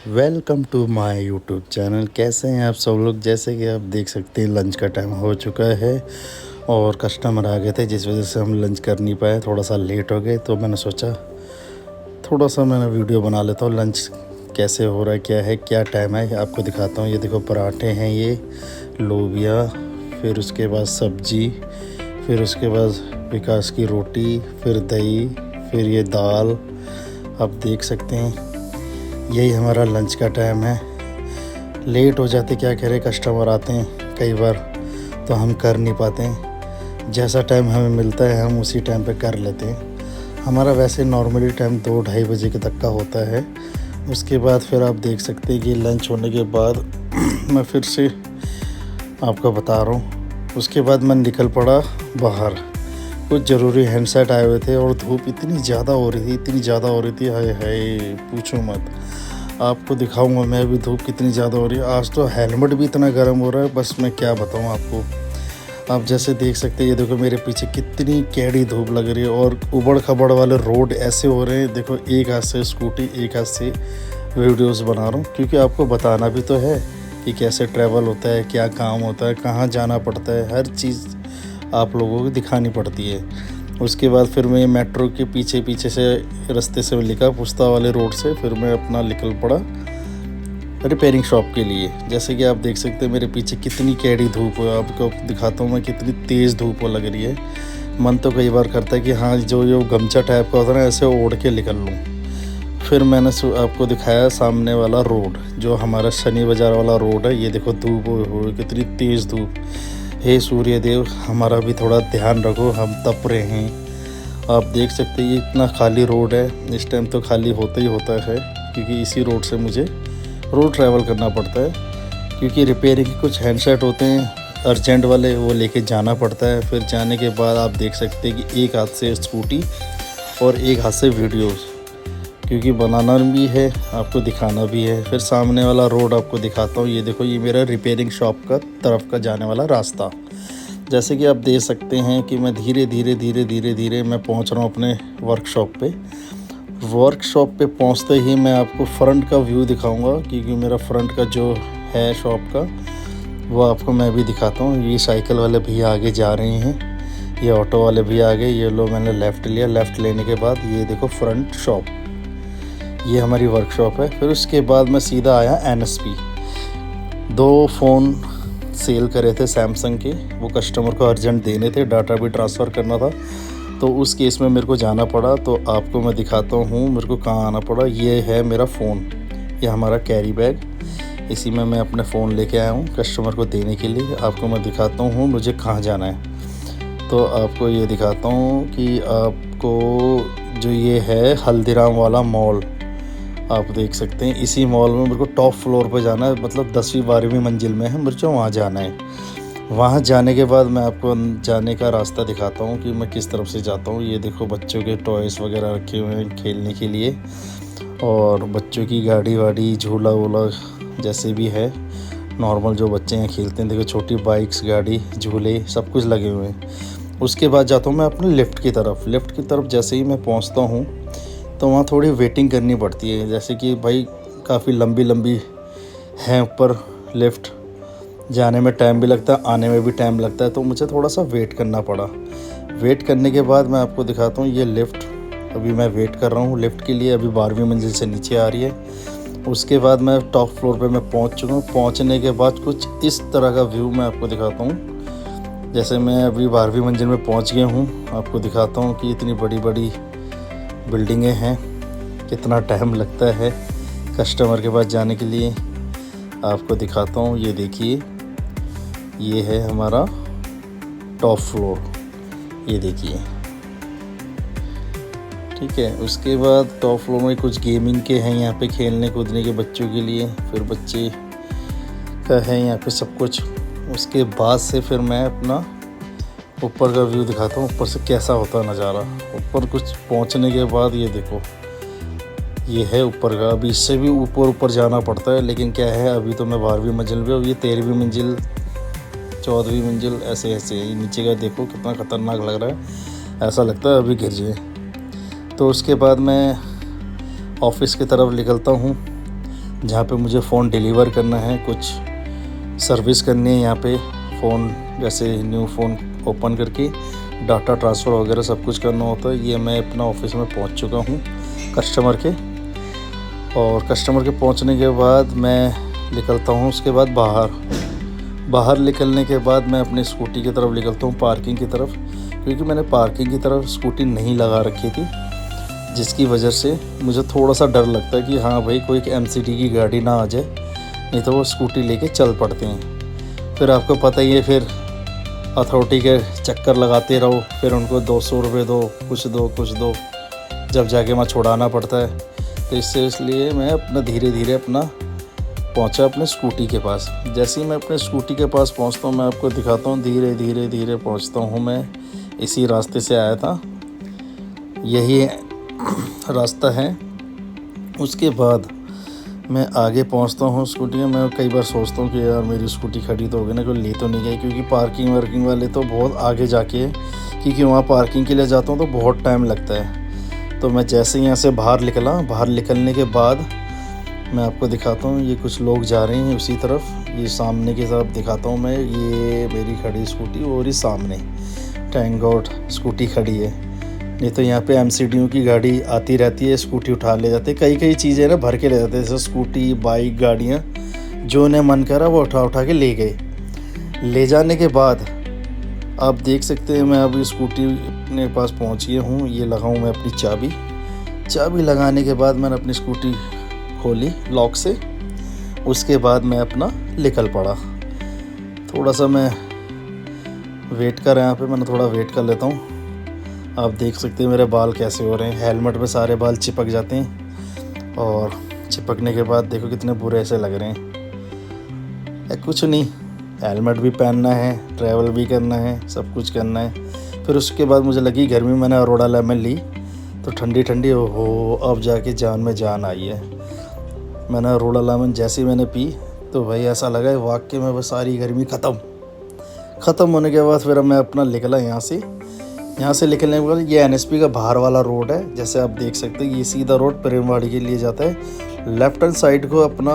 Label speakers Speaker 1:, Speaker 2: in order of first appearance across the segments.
Speaker 1: Welcome to my YouTube channel. कैसे हैं आप सब लोग। जैसे कि आप देख सकते हैं लंच का टाइम हो चुका है और कस्टमर आ गए थे, जिस वजह से हम लंच कर नहीं पाए, थोड़ा सा लेट हो गए। तो मैंने सोचा थोड़ा सा मैंने वीडियो बना लेता हूँ, लंच कैसे हो रहा है, क्या टाइम है, आपको दिखाता हूँ। ये देखो पराठे हैं, ये लोबिया, फिर उसके बाद सब्जी, फिर उसके बाद विकास की रोटी, फिर दही, फिर ये दाल। आप देख सकते हैं यही हमारा लंच का टाइम है। लेट हो जाते, क्या कह रहे, कस्टमर आते हैं कई बार तो हम कर नहीं पाते हैं। जैसा टाइम हमें मिलता है हम उसी टाइम पे कर लेते हैं। हमारा वैसे नॉर्मली टाइम 2-2:30 बजे के तक का होता है। उसके बाद फिर आप देख सकते हैं कि लंच होने के बाद मैं फिर से आपको बता रहा हूँ, उसके बाद मैं निकल पड़ा बाहर। कुछ ज़रूरी हैंडसेट आए हुए थे और धूप इतनी ज़्यादा हो रही थी, हाय हाय पूछो मत। आपको दिखाऊंगा मैं भी धूप कितनी ज़्यादा हो रही है। आज तो हेलमेट भी इतना गर्म हो रहा है, बस मैं क्या बताऊं आपको। आप जैसे देख सकते हैं, ये देखो मेरे पीछे कितनी कैड़ी धूप लग रही है और उबड़ खबड़ वाले रोड ऐसे हो रहे हैं। देखो एक हाथ से स्कूटी, एक हाथ से वीडियोस बना रहा हूँ, क्योंकि आपको बताना भी तो है कि कैसे ट्रैवल होता है, क्या काम होता है, कहाँ जाना पड़ता है, हर चीज़ आप लोगों को दिखानी पड़ती है। उसके बाद फिर मैं मेट्रो के पीछे से रास्ते से निकला, पुस्ता वाले रोड से, फिर मैं अपना निकल पड़ा रिपेयरिंग शॉप के लिए। जैसे कि आप देख सकते हैं मेरे पीछे कितनी कैड़ी धूप है, आपको दिखाता हूँ मैं कितनी तेज़ धूप लग रही है। मन तो कई बार करता है कि हाँ जो गमछा टाइप का होता है ना, ऐसे ओढ़ के निकल लूँ। फिर मैंने आपको दिखाया सामने वाला रोड, जो हमारा शनि बाज़ार वाला रोड है। ये देखो धूप हो कितनी तेज़ धूप। हे सूर्य देव, हमारा भी थोड़ा ध्यान रखो, हम तप रहे हैं। आप देख सकते हैं ये इतना खाली रोड है, इस टाइम तो खाली होता ही होता है, क्योंकि इसी रोड से मुझे रोड ट्रैवल करना पड़ता है। क्योंकि रिपेयरिंग के कुछ हैंडसेट होते हैं अर्जेंट वाले, वो लेके जाना पड़ता है। फिर जाने के बाद आप देख सकते हैं कि एक हाथ से स्कूटी और एक हाथ से वीडियोस, क्योंकि बनाना भी है, आपको दिखाना भी है। फिर सामने वाला रोड आपको दिखाता हूँ। ये देखो, ये मेरा रिपेयरिंग शॉप का तरफ का जाने वाला रास्ता। जैसे कि आप देख सकते हैं कि मैं धीरे धीरे मैं पहुँच रहा हूँ अपने वर्कशॉप पे। वर्कशॉप पे पहुँचते ही मैं आपको फ्रंट का व्यू दिखाऊंगा, क्योंकि मेरा फ्रंट का जो है शॉप का, वो आपको मैं भी दिखाता हूँ। ये साइकिल वाले भैया आगे जा रहे हैं, ये ऑटो वाले भी आ गए। ये लो मैंने लेफ़्ट लिया, लेफ़्ट लेने के बाद ये देखो फ्रंट शॉप, ये हमारी वर्कशॉप है। फिर उसके बाद मैं सीधा आया NSP। 2 फ़ोन सेल करे थे सैमसंग के, वो कस्टमर को अर्जेंट देने थे, डाटा भी ट्रांसफ़र करना था, तो उस केस में मेरे को जाना पड़ा। तो आपको मैं दिखाता हूँ मेरे को कहाँ आना पड़ा। ये है मेरा फ़ोन, ये हमारा कैरी बैग, इसी में मैं अपने फ़ोन लेके आया हूँ कस्टमर को देने के लिए। आपको मैं दिखाता हूँ मुझे कहाँ जाना है। तो आपको ये दिखाता हूँ कि आपको जो ये है हल्दीराम वाला मॉल, आप देख सकते हैं। इसी मॉल में मेरे को टॉप फ्लोर पे जाना है, मतलब 10वीं 12वीं मंजिल में है, मेरे को वहाँ जाना है। वहाँ जाने के बाद मैं आपको जाने का रास्ता दिखाता हूँ कि मैं किस तरफ से जाता हूँ। ये देखो बच्चों के टॉयज़ वगैरह रखे हुए हैं खेलने के लिए, और बच्चों की गाड़ी वाड़ी, झूला वूला जैसे भी है, नॉर्मल जो बच्चे हैं खेलते हैं। देखो छोटी बाइक्स, गाड़ी, झूले सब कुछ लगे हुए हैं। उसके बाद जाता हूँ मैं अपने लिफ्ट की तरफ। जैसे ही मैं पहुँचता हूँ तो वहाँ थोड़ी वेटिंग करनी पड़ती है। जैसे कि भाई काफ़ी लंबी है ऊपर लिफ्ट, जाने में टाइम भी लगता है, आने में भी टाइम लगता है, तो मुझे थोड़ा सा वेट करना पड़ा। वेट करने के बाद मैं आपको दिखाता हूँ ये लिफ्ट। अभी मैं वेट कर रहा हूँ लिफ्ट के लिए, अभी 12वीं मंजिल से नीचे आ रही है। उसके बाद मैं टॉप फ्लोर पे मैं पहुँच चुका हूँ। पहुँचने के बाद कुछ इस तरह का व्यू मैं आपको दिखाता हूँ। जैसे मैं अभी 12वीं मंजिल में पहुँच गया हूँ, आपको दिखाता हूँ कि इतनी बड़ी बिल्डिंगें हैं, कितना टाइम लगता है कस्टमर के पास जाने के लिए। आपको दिखाता हूँ, ये देखिए, ये है हमारा टॉप फ्लोर, ये देखिए, ठीक है। उसके बाद टॉप फ्लोर में कुछ गेमिंग के हैं, यहाँ पे खेलने कूदने के बच्चों के लिए, फिर बच्चे का है यहाँ पे सब कुछ। उसके बाद से फिर मैं अपना ऊपर का व्यू दिखाता हूँ, ऊपर से कैसा होता है नज़ारा। ऊपर कुछ पहुँचने के बाद ये देखो, ये है ऊपर का। अभी इससे भी ऊपर जाना पड़ता है, लेकिन क्या है अभी तो मैं 12वीं मंजिल पे हूँ, ये 13वीं मंजिल, 14वीं मंजिल, ऐसे नीचे का देखो कितना ख़तरनाक लग रहा है, ऐसा लगता है अभी गिर जाए। तो उसके बाद मैं ऑफिस की तरफ निकलता हूँ। जहाँ पे मुझे फ़ोन डिलीवर करना है, कुछ सर्विस करनी है यहाँ पे। फ़ोन जैसे न्यू फ़ोन ओपन करके डाटा ट्रांसफ़र वगैरह सब कुछ करना होता है। ये मैं अपना ऑफिस में पहुँच चुका हूँ कस्टमर के, और कस्टमर के पहुँचने के बाद मैं निकलता हूँ उसके बाद बाहर निकलने के बाद मैं अपनी स्कूटी की तरफ निकलता हूँ, पार्किंग की तरफ, क्योंकि मैंने पार्किंग की तरफ स्कूटी नहीं लगा रखी थी, जिसकी वजह से मुझे थोड़ा सा डर लगता है कि हाँ भाई कोई MCD की गाड़ी ना आ जाए, नहीं तो वो स्कूटी लेके चल पड़ते हैं। फिर आपको पता ही है, फिर अथॉरिटी के चक्कर लगाते रहो, फिर उनको 200 रुपये दो, कुछ दो, जब जाके वहाँ छुड़ाना पड़ता है। तो इसलिए मैं अपना धीरे धीरे पहुँचा अपने स्कूटी के पास। जैसे ही मैं अपने स्कूटी के पास पहुँचता हूँ, मैं आपको दिखाता हूँ, धीरे धीरे पहुँचता हूँ। मैं इसी रास्ते से आया था, यही रास्ता है। उसके बाद मैं आगे पहुंचता हूं स्कूटी में। मैं कई बार सोचता हूं कि यार मेरी स्कूटी खड़ी तो हो गई ना, कोई ले तो नहीं गई, क्योंकि पार्किंग वाले तो बहुत आगे जाके है, क्योंकि वहाँ पार्किंग के लिए जाता हूं तो बहुत टाइम लगता है। तो मैं जैसे ही यहाँ से बाहर निकलने के बाद मैं आपको दिखाता हूँ, ये कुछ लोग जा रहे हैं उसी तरफ, ये सामने की तरफ दिखाता हूँ मैं। ये मेरी खड़ी स्कूटी और ही सामने थैंक गॉड स्कूटी खड़ी है, नहीं तो यहाँ पे MCDयों की गाड़ी आती रहती है, स्कूटी उठा ले जाते। कई चीज़ें ना भर के ले जाते हैं, जैसे स्कूटी, बाइक, गाड़ियाँ, जो उन्हें मन करा वो उठा के ले गए। ले जाने के बाद आप देख सकते हैं, मैं अभी स्कूटी अपने पास पहुँच गया हूँ। ये लगाऊँ मैं अपनी चाबी लगाने के बाद मैंने अपनी स्कूटी खोली लॉक से। उसके बाद मैं अपना निकल पड़ा। थोड़ा सा मैं वेट कर यहाँ पे, मैंने थोड़ा वेट कर लेता हूँ। आप देख सकते हैं मेरे बाल कैसे हो रहे हैं, हेलमेट में सारे बाल चिपक जाते हैं, और चिपकने के बाद देखो कितने बुरे से लग रहे हैं। कुछ नहीं, हेलमेट भी पहनना है, ट्रैवल भी करना है, सब कुछ करना है। फिर उसके बाद मुझे लगी गर्मी, मैंने अरोड़ा लेमन ली तो ठंडी हो, अब जाके जान में जान आई है। मैंने अरोड़ा लेमन जैसे ही मैंने पी तो भाई ऐसा लगा वाकई में वो सारी गर्मी ख़त्म होने के बाद फिर मैं अपना निकला यहाँ से निकलने के बाद ये NSP का बाहर वाला रोड है। जैसे आप देख सकते हैं, ये सीधा रोड प्रेमवाड़ी के लिए जाता है। लेफ्ट हैंड साइड को अपना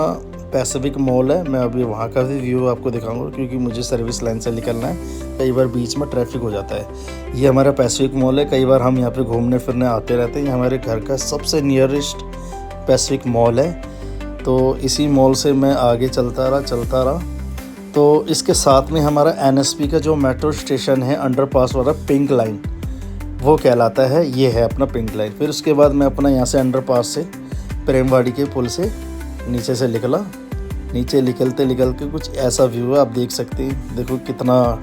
Speaker 1: पैसिफिक मॉल है। मैं अभी वहाँ का भी व्यू आपको दिखाऊंगा, क्योंकि मुझे सर्विस लाइन से निकलना है, कई बार बीच में ट्रैफिक हो जाता है। ये हमारा पैसिफिक मॉल है, कई बार हम यहाँ पे घूमने फिरने आते रहते हैं। ये हमारे घर का सबसे नियरेस्ट पैसिफिक मॉल है। तो इसी मॉल से मैं आगे चलता रहा। तो इसके साथ में हमारा NSP का जो मेट्रो स्टेशन है, अंडरपास वाला पिंक लाइन, वो कहलाता है। ये है अपना पिंक लाइन। फिर उसके बाद मैं अपना यहाँ से अंडरपास से प्रेमवाड़ी के पुल से नीचे से निकला। नीचे निकलते कुछ ऐसा व्यू है, आप देख सकते हैं। देखो कितना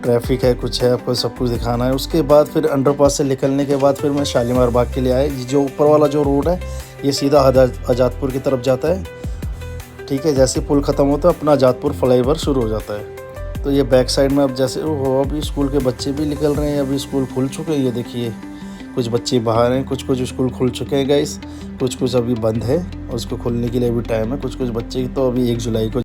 Speaker 1: ट्रैफिक है, कुछ है, आपको सब कुछ दिखाना है। उसके बाद फिर अंडरपास से निकलने के बाद फिर मैं शालीमार बाग के लिए आया। जो ऊपर वाला जो रोड है ये सीधा आज़ादपुर की तरफ जाता है। ठीक है, जैसे पुल ख़त्म होता है अपना आज़ादपुर फ्लाईओवर शुरू हो जाता है। तो ये बैक साइड में अब जैसे अभी स्कूल के बच्चे भी निकल रहे हैं, अभी स्कूल खुल चुके हैं। ये देखिए कुछ बच्चे बाहर हैं, कुछ स्कूल खुल चुके हैं गाइस, कुछ अभी बंद है और उसको खुलने के लिए अभी टाइम है। कुछ बच्चे तो अभी 1 जुलाई को